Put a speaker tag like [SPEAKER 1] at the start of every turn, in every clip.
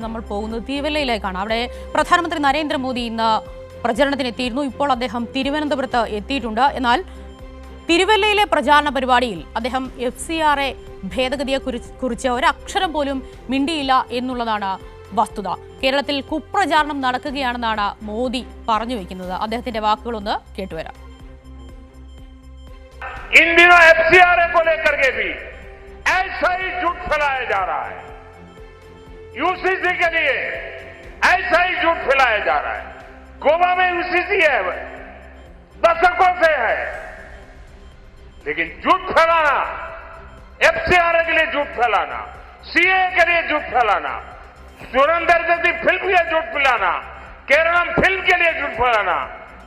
[SPEAKER 1] നമ്മൾ പോകുന്നത് തിരുവല്ലയിലേക്കാണ്. അവിടെ പ്രധാനമന്ത്രി നരേന്ദ്രമോദി ഇന്ന് പ്രചരണത്തിനെത്തിയിരുന്നു. ഇപ്പോൾ അദ്ദേഹം തിരുവനന്തപുരത്ത് എത്തിയിട്ടുണ്ട്. എന്നാൽ തിരുവല്ലയിലെ പ്രചാരണ പരിപാടിയിൽ അദ്ദേഹം FCRA ഭേദഗതിയെക്കുറിച്ച് ഒരക്ഷരം പോലും മിണ്ടിയില്ല എന്നുള്ളതാണ് വസ്തുത. കേരളത്തിൽ കുപ്രചാരണം നടക്കുകയാണെന്നാണ് മോദി പറഞ്ഞു വെക്കുന്നത്. അദ്ദേഹത്തിന്റെ വാക്കുകളൊന്ന് കേട്ടുവരാം.
[SPEAKER 2] इन दिनों FCRA को लेकर के भी ऐसा ही झूठ फैलाया जा रहा है। यूसीसी के लिए ऐसा ही झूठ फैलाया जा रहा है। गोवा में यूसीसी है, दशकों से है, लेकिन झूठ फैलाना, FCRA के लिए झूठ फैलाना, CA के लिए झूठ फैलाना, सुरेंद्र जैसी फिल्म के लिए झूठ फैलाना, केरलम फिल्म के लिए झूठ फैलाना,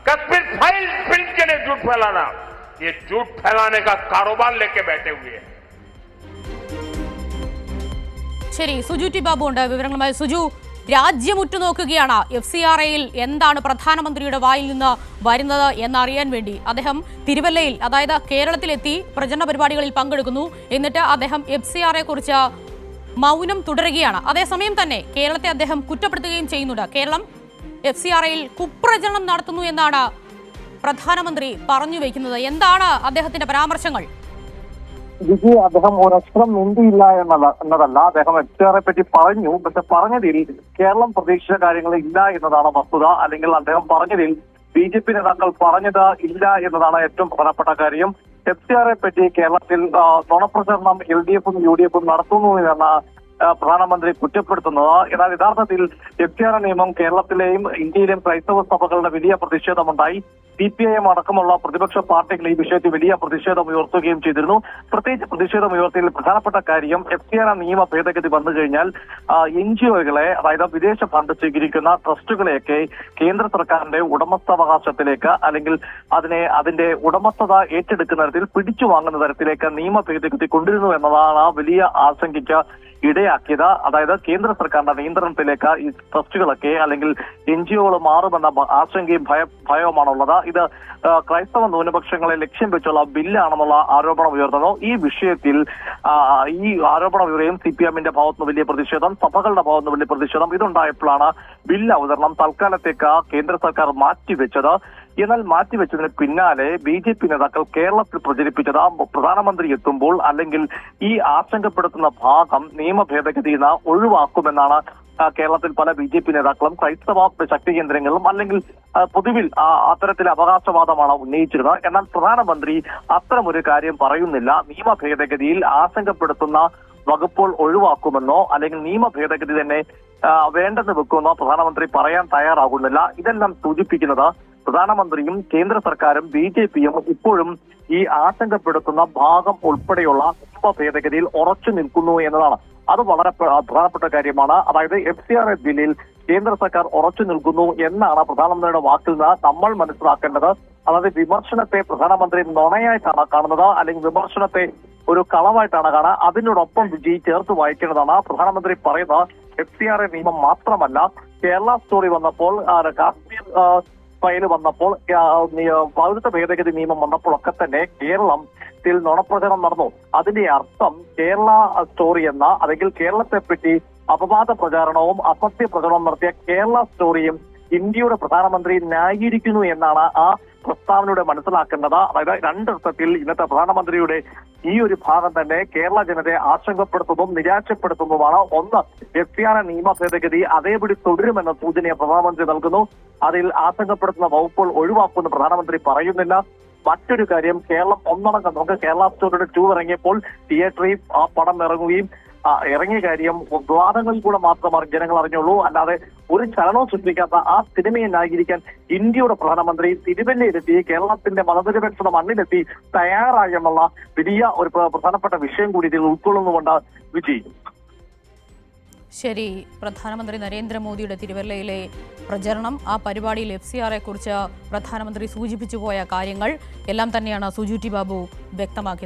[SPEAKER 2] कश्मीर फाइल फिल्म के लिए झूठ फैलाना, ये झूठ फैलाने का कारोबार लेके बैठे हुए हैं।
[SPEAKER 1] ശരി, സുജു ടി ബാബു ഉണ്ട് വിവരങ്ങളുമായി. സുജു, രാജ്യം ഉറ്റുനോക്കുകയാണ് FCRAയിൽ എന്താണ് പ്രധാനമന്ത്രിയുടെ വായിൽ നിന്ന് വരുന്നത് എന്നറിയാൻ വേണ്ടി. അദ്ദേഹം തിരുവല്ലയിൽ, അതായത് കേരളത്തിലെത്തി പ്രചരണ പരിപാടികളിൽ പങ്കെടുക്കുന്നു. എന്നിട്ട് അദ്ദേഹം FCRAയെ കുറിച്ച് മൗനം തുടരുകയാണ്. അതേസമയം തന്നെ കേരളത്തെ അദ്ദേഹം കുറ്റപ്പെടുത്തുകയും ചെയ്യുന്നുണ്ട്. കേരളം FCRAയിൽ കുപ്രചരണം നടത്തുന്നു എന്നാണ് പ്രധാനമന്ത്രി പറഞ്ഞു വയ്ക്കുന്നത്. എന്താണ് അദ്ദേഹത്തിന്റെ പരാമർശങ്ങൾ?
[SPEAKER 3] വിജി, അദ്ദേഹം ഒരക്ഷരം മിണ്ടിയില്ല എന്നതല്ല, അദ്ദേഹം FCRAയെ പറ്റി പറഞ്ഞു. പക്ഷെ പറഞ്ഞതിൽ കേരളം പ്രതീക്ഷിച്ച കാര്യങ്ങൾ ഇല്ല എന്നതാണ് വസ്തുത. അല്ലെങ്കിൽ അദ്ദേഹം പറഞ്ഞതിൽ BJP നേതാക്കൾ പറഞ്ഞത് ഇല്ല എന്നതാണ് ഏറ്റവും പ്രധാനപ്പെട്ട കാര്യം. FCRAയെ പറ്റി കേരളത്തിൽ നുണപ്രചരണം LDFും UDFും നടത്തുന്നു എന്നാണ് പ്രധാനമന്ത്രി കുറ്റപ്പെടുത്തുന്നത്. എന്നാൽ യഥാർത്ഥത്തിൽ FCRA നിയമം കേരളത്തിലെയും ഇന്ത്യയിലെയും ക്രൈസ്തവ സഭകളുടെ വലിയ പ്രതിഷേധമുണ്ടായി. CPIM അടക്കമുള്ള പ്രതിപക്ഷ പാർട്ടികൾ ഈ വിഷയത്തിൽ വലിയ പ്രതിഷേധം ഉയർത്തുകയും ചെയ്തിരുന്നു. പ്രത്യേകിച്ച് പ്രതിഷേധം ഉയർത്തിയതിൽ പ്രധാനപ്പെട്ട കാര്യം FCRA നിയമ ഭേദഗതി വന്നു കഴിഞ്ഞാൽ NGOകളെ, അതായത് വിദേശ ഫണ്ട് സ്വീകരിക്കുന്ന ട്രസ്റ്റുകളെയൊക്കെ കേന്ദ്ര സർക്കാരിന്റെ ഉടമസ്ഥാവകാശത്തിലേക്ക്, അല്ലെങ്കിൽ അതിന്റെ ഉടമസ്ഥത ഏറ്റെടുക്കുന്ന തരത്തിൽ പിടിച്ചു വാങ്ങുന്ന തരത്തിലേക്ക് നിയമ ഭേദഗതി കൊണ്ടുവരുന്നു എന്നതാണ് വലിയ ആശങ്കയ്ക്ക് ഇടയാക്കിയത്. അതായത് കേന്ദ്ര സർക്കാരിന്റെ നിയന്ത്രണത്തിലേക്ക് ഈ ട്രസ്റ്റുകളൊക്കെ അല്ലെങ്കിൽ NGOകൾ മാറുമെന്ന ആശങ്കയും ഭയവുമാണുള്ളത്. ഇത് ക്രൈസ്തവ ന്യൂനപക്ഷങ്ങളെ ലക്ഷ്യം വെച്ചുള്ള ബില്ലാണെന്നുള്ള ആരോപണം ഉയർന്നു. ഈ വിഷയത്തിൽ ഈ ആരോപണം ഉയരുകയും CPIMന്റെ ഭാഗത്തുനിന്ന് വലിയ പ്രതിഷേധം, സഭകളുടെ ഭാഗത്തുനിന്ന് വലിയ പ്രതിഷേധം ഇതുണ്ടായപ്പോഴാണ് ബില്ല് അവതരണം തൽക്കാലത്തേക്ക് കേന്ദ്ര സർക്കാർ മാറ്റിവെച്ചത്. എന്നാൽ മാറ്റിവെച്ചതിന് പിന്നാലെ BJP നേതാക്കൾ കേരളത്തിൽ പ്രചരിപ്പിച്ചത് പ്രധാനമന്ത്രി എത്തുമ്പോൾ അല്ലെങ്കിൽ ഈ ആശങ്കപ്പെടുത്തുന്ന ഭാഗം നിയമ ഭേദഗതിയിൽ ഒഴിവാക്കുമെന്നാണ് കേരളത്തിൽ പല BJP നേതാക്കളും ക്രൈസ്തവ ശക്തി കേന്ദ്രങ്ങളിലും അല്ലെങ്കിൽ പൊതുവിൽ അത്തരത്തിലെ അവകാശവാദമാണ് ഉന്നയിച്ചിരുന്നത്. എന്നാൽ പ്രധാനമന്ത്രി അത്തരമൊരു കാര്യം പറയുന്നില്ല. നിയമ ഭേദഗതിയിൽ ആശങ്കപ്പെടുത്തുന്ന വകുപ്പുകൾ ഒഴിവാക്കുമെന്നോ അല്ലെങ്കിൽ നിയമ ഭേദഗതി തന്നെ വേണ്ടെന്ന് വെക്കുമെന്നോ പ്രധാനമന്ത്രി പറയാൻ തയ്യാറാകുന്നില്ല. ഇതെല്ലാം സൂചിപ്പിക്കുന്നത് പ്രധാനമന്ത്രിയും കേന്ദ്ര സർക്കാരും BJPയും ഇപ്പോഴും ഈ ആശങ്കപ്പെടുത്തുന്ന ഭാഗം ഉൾപ്പെടെയുള്ള നിയമ ഭേദഗതിയിൽ ഉറച്ചു നിൽക്കുന്നു എന്നതാണ്. അത് വളരെ പ്രധാനപ്പെട്ട കാര്യമാണ്. അതായത് FCRA ബില്ലിൽ കേന്ദ്ര സർക്കാർ ഉറച്ചു നിൽക്കുന്നു എന്നാണ് പ്രധാനമന്ത്രിയുടെ വാക്കിൽ നിന്ന് നമ്മൾ മനസ്സിലാക്കേണ്ടത്. അതായത് വിമർശനത്തെ പ്രധാനമന്ത്രി നുണയായിട്ടാണ് കാണുന്നത്, അല്ലെങ്കിൽ വിമർശനത്തെ ഒരു കളവായിട്ടാണ് കാണുക. അതിനോടൊപ്പം ചേർത്ത് വായിക്കേണ്ടതാണ്. പ്രധാനമന്ത്രി പറയുന്നത് FCRA നിയമം മാത്രമല്ല, കേരള സ്റ്റോറി വന്നപ്പോൾ, കാശ്മീർ ഫയൽ വന്നപ്പോൾ, പൗരത്വ ഭേദഗതി നിയമം വന്നപ്പോഴൊക്കെ തന്നെ കേരളത്തിൽ നുണപ്രചരണം നടന്നു. അതിന്റെ അർത്ഥം കേരള സ്റ്റോറി എന്ന, അല്ലെങ്കിൽ കേരളത്തെ പറ്റി അപവാദ പ്രചാരണവും അസത്യ പ്രചരണവും നടത്തിയ കേരള സ്റ്റോറിയും ഇന്ത്യയുടെ പ്രധാനമന്ത്രി ന്യായീകരിക്കുന്നു എന്നാണ് ആ പ്രസ്താവനയുടെ മനസ്സിലാക്കേണ്ടത്. അതായത് രണ്ടർത്ഥത്തിൽ ഇന്നത്തെ പ്രധാനമന്ത്രിയുടെ ഈ ഒരു ഭാഗം തന്നെ കേരള ജനതയെ ആശങ്കപ്പെടുത്തുന്നതും നിരാശപ്പെടുത്തുന്നതുമാണ്. ഒന്ന്, FCRA നിയമ ഭേദഗതി അതേപടി തുടരുമെന്ന സൂചനയെ പ്രധാനമന്ത്രി നൽകുന്നു. അതിൽ ആശങ്കപ്പെടുത്തുന്ന വകുപ്പുകൾ ഒഴിവാക്കുമെന്ന് പ്രധാനമന്ത്രി പറയുന്നില്ല. മറ്റൊരു കാര്യം, കേരളം ഒന്നടങ്കം, നമുക്ക് കേരള സ്റ്റോറിയുടെ 2 ഇറങ്ങിയപ്പോൾ തിയേറ്ററിൽ ആ പടം ഇറങ്ങിയ കാര്യം വിവാദങ്ങളിൽ കൂടെ മാത്രമാണ് ജനങ്ങൾ അറിഞ്ഞുള്ളൂ. അല്ലാതെ ഒരു ചലനവും സൃഷ്ടിക്കാത്ത ആ സിനിമയെ ന്യായീകരിക്കാൻ ഇന്ത്യയുടെ പ്രധാനമന്ത്രി തിരുവല്ലയിലെത്തി, കേരളത്തിന്റെ മതനിരപേക്ഷത മണ്ണിലെത്തി തയ്യാറായെന്നുള്ള വലിയ ഒരു പ്രധാനപ്പെട്ട വിഷയം കൂടി ഇതിൽ ഉൾക്കൊള്ളുന്നുകൊണ്ട് വിജയ്.
[SPEAKER 1] ശരി, പ്രധാനമന്ത്രി നരേന്ദ്രമോദിയുടെ തിരുവല്ലയിലെ പ്രചരണം, ആ പരിപാടിയിൽ FCRAയെ കുറിച്ച് പ്രധാനമന്ത്രി സൂചിപ്പിച്ചു പോയ കാര്യങ്ങൾ എല്ലാം തന്നെയാണ് സുജു ടി ബാബു വ്യക്തമാക്കിയത്.